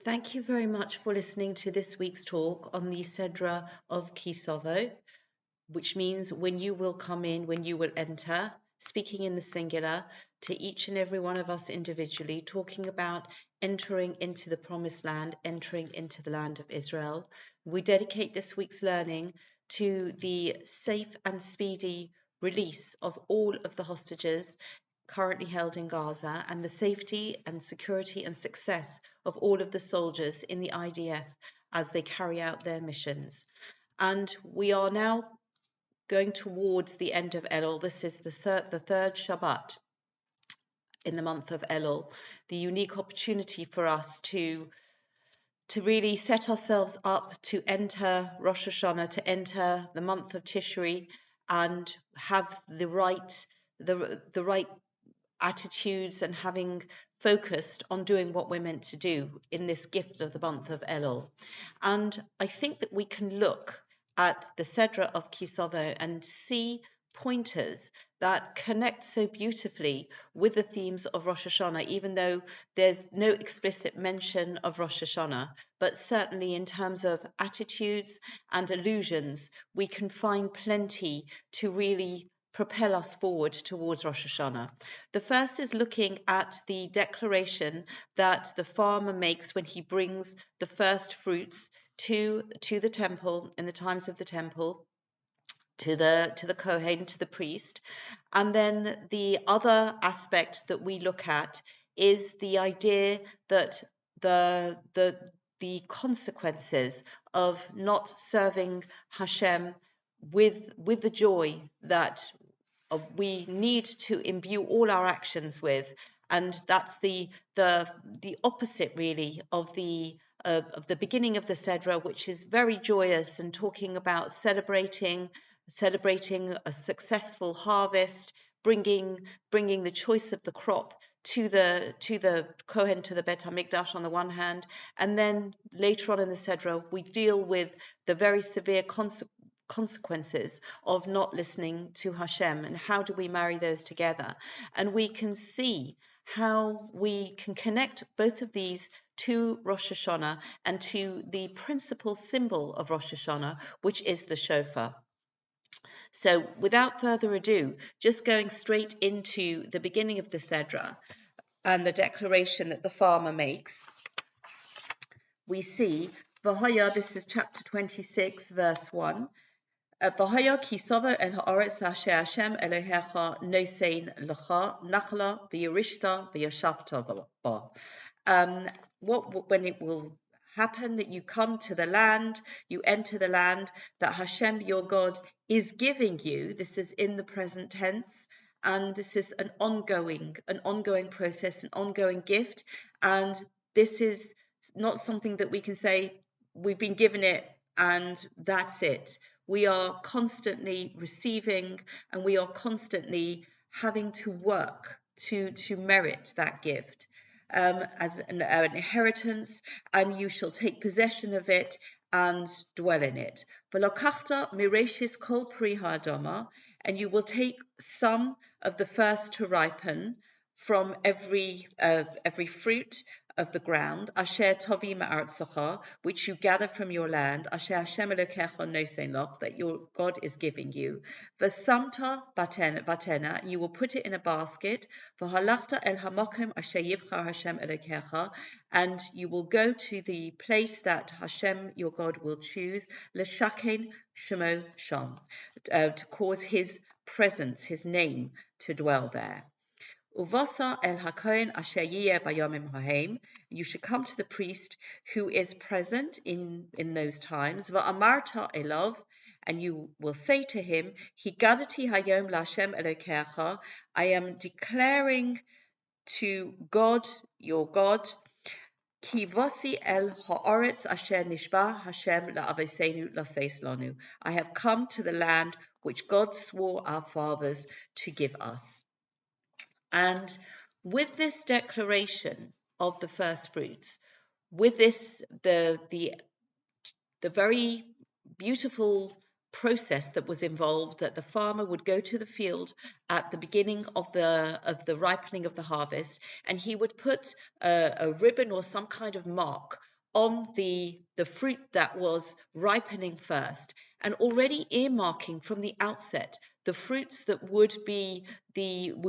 Thank you very much for listening to this week's talk on the Sedra of Kisovo, which means when you will come in, when you will enter, speaking in the singular to each and every one of us individually, talking about entering into the promised land, entering into the land of Israel. We dedicate this week's learning to the safe and speedy release of all of the hostages currently held in Gaza and the safety and security and success of all of the soldiers in the IDF as they carry out their missions. And we are now going towards the end of Ellul. This is the third Shabbat in the month of Ellul, the unique opportunity for us to really set ourselves up to enter Rosh Hashanah, to enter the month of Tishri, and have the right attitudes and having focused on doing what we're meant to do in this gift of the month of Elul. And I think that we can look at the Sedra of Kisovo and see pointers that connect so beautifully with the themes of Rosh Hashanah, even though there's no explicit mention of Rosh Hashanah, but certainly in terms of attitudes and allusions, we can find plenty to really propel us forward towards Rosh Hashanah. The first is looking at the declaration that the farmer makes when he brings the first fruits to the temple in the times of the temple, to the Kohen, to the priest. And then the other aspect that we look at is the idea that the consequences of not serving Hashem with the joy that we need to imbue all our actions with, and that's the opposite really of the beginning of the Sedra, which is very joyous and talking about celebrating a successful harvest, bringing the choice of the crop to the Kohen, to the Bet HaMikdash on the one hand, and then later on in the Sedra we deal with the very severe consequences of not listening to Hashem, and how do we marry those together. And we can see how we can connect both of these to Rosh Hashanah and to the principal symbol of Rosh Hashanah, which is the shofar. So without further ado, just going straight into the beginning of the Sedra and the declaration that the farmer makes, we see Vahaya, this is chapter 26, verse 1. V'haya ki sava el haaretz la'asher Hashem Elohecha nosein lecha nachla v'yirishta v'yashavta ba. When it will happen that you come to the land, you enter the land that Hashem your God is giving you. This is in the present tense, and this is an ongoing process, an ongoing gift, and this is not something that we can say we've been given it and that's it. We are constantly receiving, and we are constantly having to work to merit that gift as an inheritance, and you shall take possession of it and dwell in it. V'lokachta mireshis kol pri ha'adama, and you will take some of the first to ripen from every fruit of the ground, asher tovi ma'aretzecha, which you gather from your land, asher Hashem Elokecha nosein loch, that your God is giving you. V'samta batena, you will put it in a basket. V'halachta el hamakom asher yivchar Hashem Elokecha, and you will go to the place that Hashem your God will choose. L'shaken shemo sham, to cause His presence, His name, to dwell there. Uvasa el hakohen asher yiyeh bayomim hahem. You should come to the priest who is present in those times. Va'amarta elov, and you will say to him, Higadati hayom laHashem Elokecha. I am declaring to God, your God, Ki vasi el haaretz asher nishba Hashem la'avosenu laseis lanu. I have come to the land which God swore our fathers to give us. And with this declaration of the first fruits, with this the very beautiful process that was involved, that the farmer would go to the field at the beginning of the ripening of the harvest, and he would put a ribbon or some kind of mark on the fruit that was ripening first, and already earmarking from the outset the fruits that would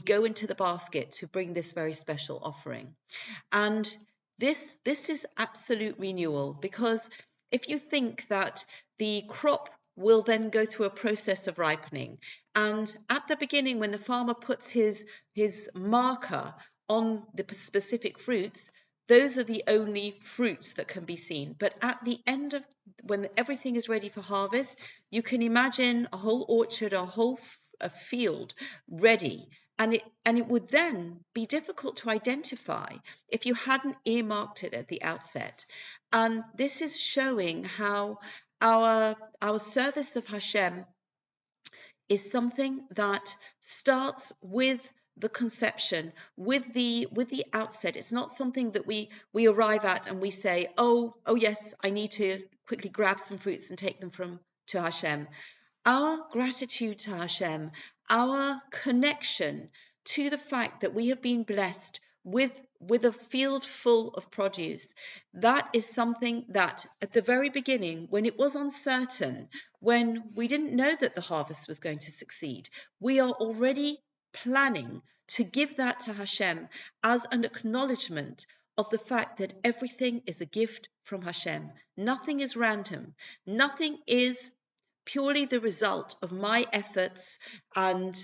go into the basket to bring this very special offering. And this is absolute renewal, because if you think that the crop will then go through a process of ripening, and at the beginning when the farmer puts his marker on the specific fruits, those are the only fruits that can be seen. But at the end of, when everything is ready for harvest, you can imagine a whole orchard, a field ready, and it would then be difficult to identify if you hadn't earmarked it at the outset. And this is showing how our service of Hashem is something that starts with the conception, with the outset. It's not something that we arrive at and we say, oh yes, I need to quickly grab some fruits and take them to Hashem. Our gratitude to Hashem, our connection to the fact that we have been blessed with a field full of produce, that is something that at the very beginning, when it was uncertain, when we didn't know that the harvest was going to succeed, we are already planning to give that to Hashem as an acknowledgement of the fact that everything is a gift from Hashem. Nothing is random. Nothing is purely the result of my efforts and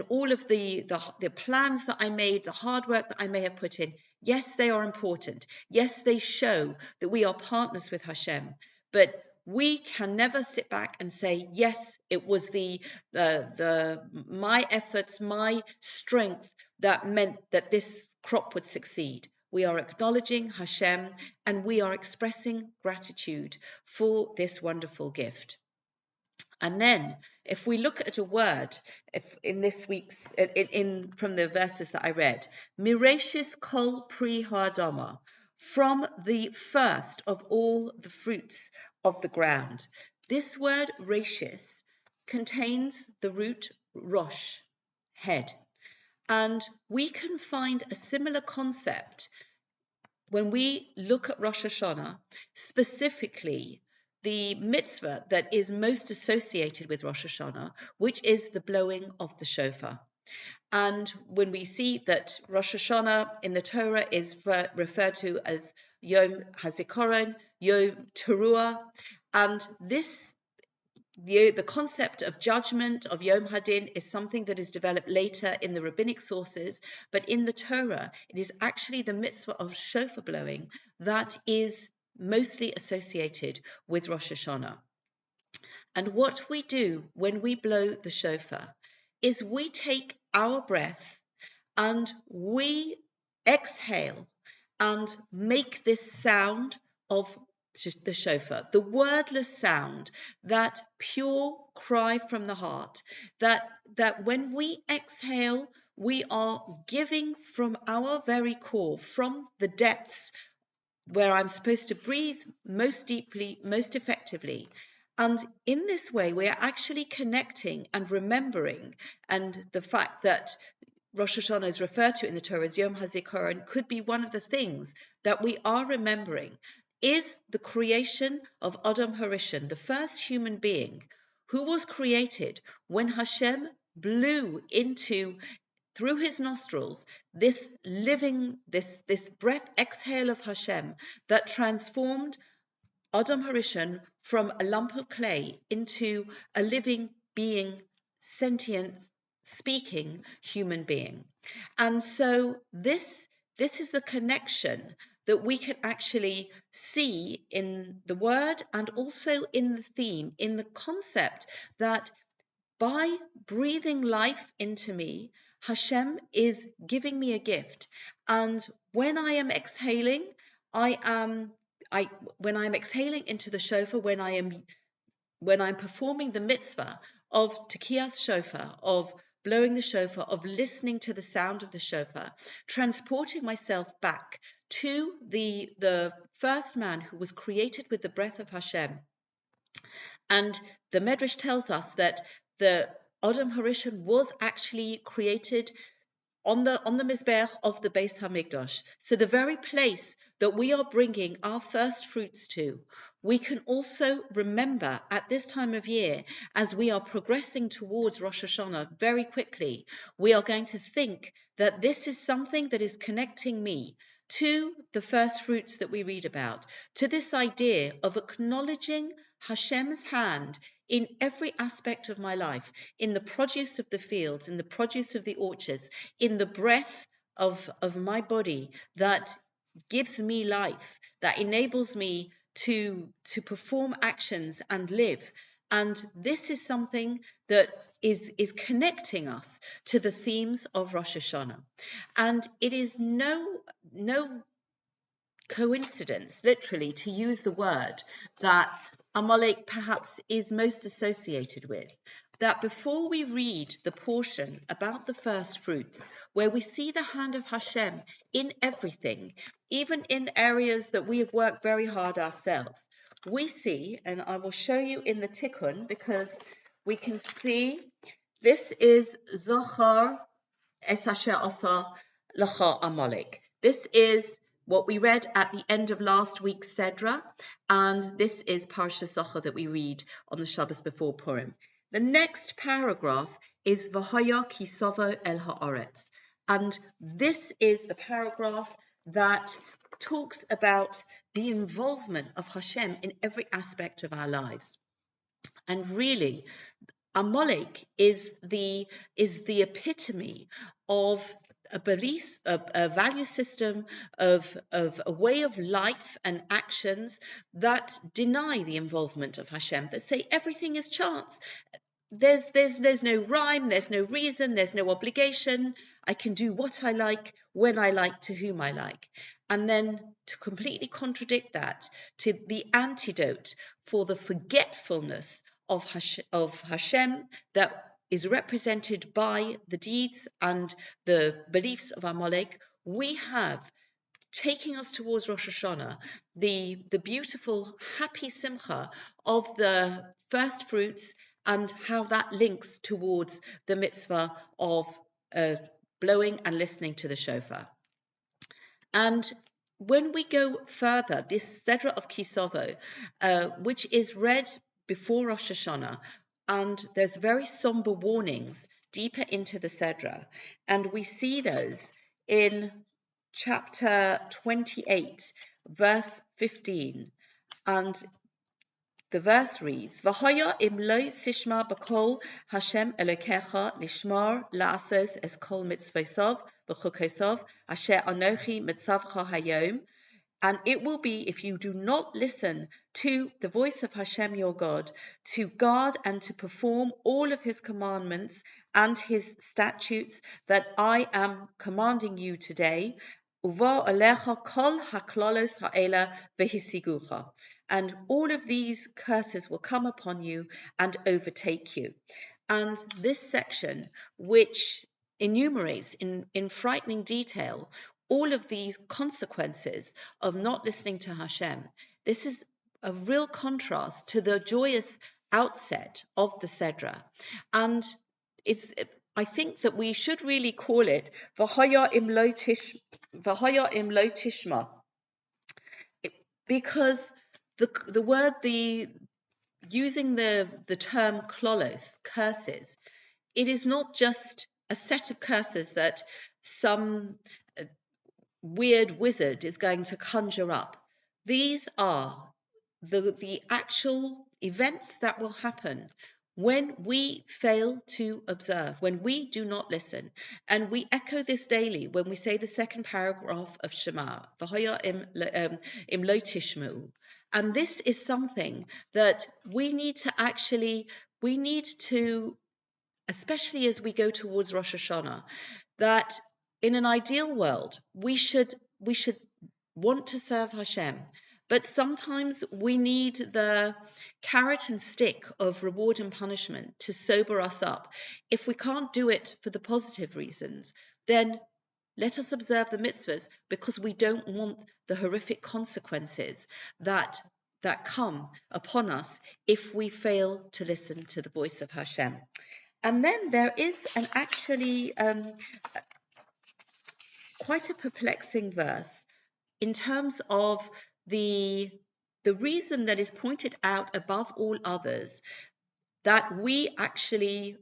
all of the plans that I made, the hard work that I may have put in. Yes, they are important. Yes, they show that we are partners with Hashem. But we can never sit back and say, yes, it was my efforts, my strength that meant that this crop would succeed. We are acknowledging Hashem, and we are expressing gratitude for this wonderful gift. And then, if we look at a word, in this week's, from the verses that I read, Mireshis kol pri ha'adama, from the first of all the fruits of the ground. This word reshis contains the root rosh, head. And we can find a similar concept when we look at Rosh Hashanah, specifically the mitzvah that is most associated with Rosh Hashanah, which is the blowing of the shofar. And when we see that Rosh Hashanah in the Torah is referred to as Yom HaZikaron, Yom Teruah, and the concept of judgment, of Yom Hadin, is something that is developed later in the rabbinic sources, but in the Torah, it is actually the mitzvah of shofar blowing that is mostly associated with Rosh Hashanah. And what we do when we blow the shofar is we take our breath and we exhale and make this sound of the shofar, the wordless sound, that pure cry from the heart, that when we exhale, we are giving from our very core, from the depths where I'm supposed to breathe most deeply, most effectively. And in this way, we are actually connecting and remembering, and the fact that Rosh Hashanah is referred to in the Torah as Yom HaZikaron could be one of the things that we are remembering, is the creation of Adam Harishon, the first human being, who was created when Hashem blew through his nostrils, this living, this breath exhale of Hashem that transformed Adam Harishon from a lump of clay into a living being, sentient, speaking human being. And so this is the connection that we can actually see in the word and also in the theme, in the concept that by breathing life into me, Hashem is giving me a gift. And when I am exhaling, when I'm exhaling into the shofar, when I'm performing the mitzvah of tekiyas shofar, of blowing the shofar, of listening to the sound of the shofar, transporting myself back to the first man who was created with the breath of Hashem. And the Medrash tells us that the Adam Harishon was actually created on the Mizbeach of the Beis Hamikdash. So the very place that we are bringing our first fruits to, we can also remember at this time of year, as we are progressing towards Rosh Hashanah very quickly, we are going to think that this is something that is connecting me to the first fruits that we read about, to this idea of acknowledging Hashem's hand in every aspect of my life, in the produce of the fields, in the produce of the orchards, in the breath of my body that gives me life, that enables me to perform actions and live. And this is something that is connecting us to the themes of Rosh Hashanah. And it is no coincidence, literally, to use the word that Amalek perhaps is most associated with, that before we read the portion about the first fruits, where we see the hand of Hashem in everything, even in areas that we have worked very hard ourselves, we see, and I will show you in the Tikkun, because we can see this is Zohar Es Asher Asa L'cha Amalek. This is what we read at the end of last week's Sedra, and this is Parashas Zachor that we read on the Shabbos before Purim. The next paragraph is V'haya ki savo el ha'aretz, and this is the paragraph that talks about the involvement of Hashem in every aspect of our lives. And really, Amalek is the epitome of a belief, a value system, of a way of life and actions that deny the involvement of Hashem, that say everything is chance. There's no rhyme, there's no reason, there's no obligation. I can do what I like, when I like, to whom I like. And then to completely contradict that, to the antidote for the forgetfulness of Hashem that is represented by the deeds and the beliefs of Amalek, we have, taking us towards Rosh Hashanah, the beautiful, happy simcha of the first fruits and how that links towards the mitzvah of blowing and listening to the shofar. And when we go further, this Sedra of Kisavo, which is read before Rosh Hashanah, and there's very somber warnings deeper into the Sedra, and we see those in chapter 28, verse 15, and the verse reads, V'haya im lo tishma b'kol Hashem Elokecha lishmar la'asos es kol mitzvosov v'chukosov asher anochi mitzavcha hayom. And it will be, if you do not listen to the voice of Hashem your God, to guard and to perform all of his commandments and his statutes that I am commanding you today, uva alecha kol haklalos ha'ela v'hisigucha. And all of these curses will come upon you and overtake you. And this section, which enumerates in frightening detail all of these consequences of not listening to Hashem, this is a real contrast to the joyous outset of the Sedra. And I think that we should really call it V'haya im lo tishma, because the word, using the term klolos, curses, it is not just a set of curses that some weird wizard is going to conjure up. These are the actual events that will happen when we fail to observe, when we do not listen. And we echo this daily when we say the second paragraph of Shema, V'haya im lo tishmu. And this is something that we need to, especially as we go towards Rosh Hashanah, that in an ideal world, we should want to serve Hashem. But sometimes we need the carrot and stick of reward and punishment to sober us up. If we can't do it for the positive reasons, then let us observe the mitzvahs, because we don't want the horrific consequences that come upon us if we fail to listen to the voice of Hashem. And then there is quite a perplexing verse in terms of the reason that is pointed out above all others that we actually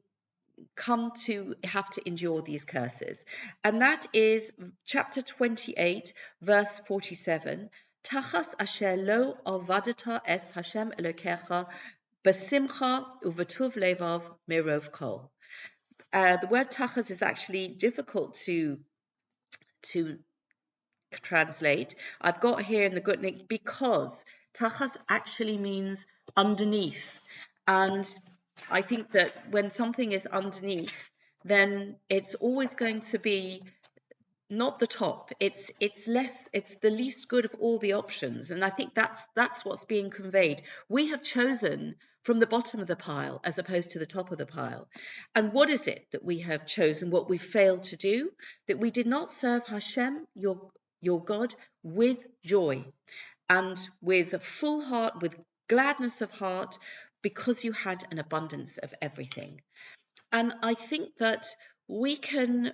come to have to endure these curses. And that is chapter 28, verse 47. Tachas asher lo avadata es Hashem Elokecha besimcha uvetuv levav merov kol. The word tachas is actually difficult to translate. I've got here in the Gutnick because tachas actually means underneath. And I think that when something is underneath, then it's always going to be not the top. It's the least good of all the options. And I think that's what's being conveyed. We have chosen from the bottom of the pile as opposed to the top of the pile. And what is it that we have chosen, what we failed to do? That we did not serve Hashem, your God, with joy and with a full heart, with gladness of heart, because you had an abundance of everything. And I think that we can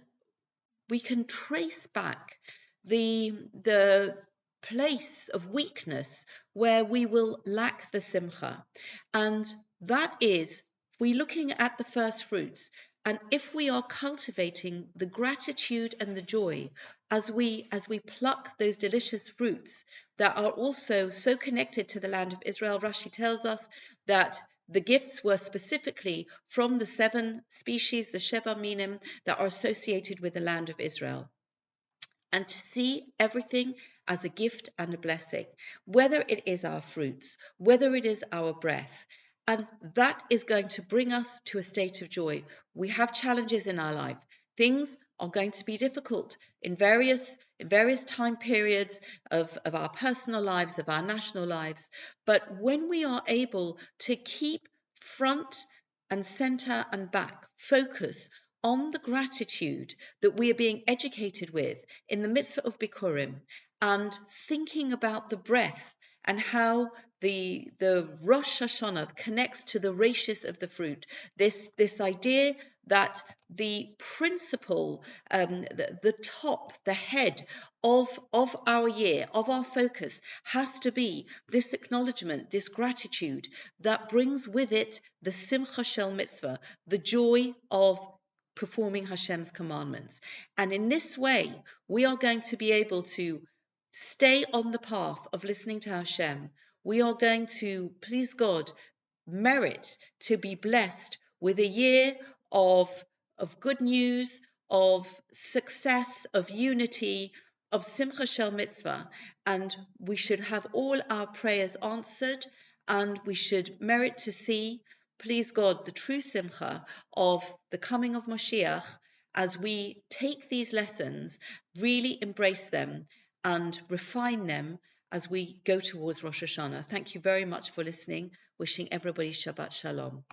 trace back the place of weakness where we will lack the simcha. And that is, we're looking at the first fruits. And if we are cultivating the gratitude and the joy as we pluck those delicious fruits that are also so connected to the land of Israel, Rashi tells us that the gifts were specifically from the 7 species, the Sheva Minim, that are associated with the land of Israel. And to see everything as a gift and a blessing, whether it is our fruits, whether it is our breath, and that is going to bring us to a state of joy. We have challenges in our life. Things are going to be difficult in various time periods of our personal lives, of our national lives. But when we are able to keep front and center and back focus on the gratitude that we are being educated with in the midst of Bikurim, and thinking about the breath and how the Rosh Hashanah connects to the rachis of the fruit. This idea that the principle, the top, the head of our year, of our focus, has to be this acknowledgement, this gratitude that brings with it the simcha shel mitzvah, the joy of performing Hashem's commandments. And in this way, we are going to be able to stay on the path of listening to Hashem. We are going to, please God, merit to be blessed with a year of good news, of success, of unity, of simcha shel mitzvah. And we should have all our prayers answered, and we should merit to see, please God, the true simcha of the coming of Mashiach as we take these lessons, really embrace them and refine them as we go towards Rosh Hashanah. Thank you very much for listening. Wishing everybody Shabbat Shalom.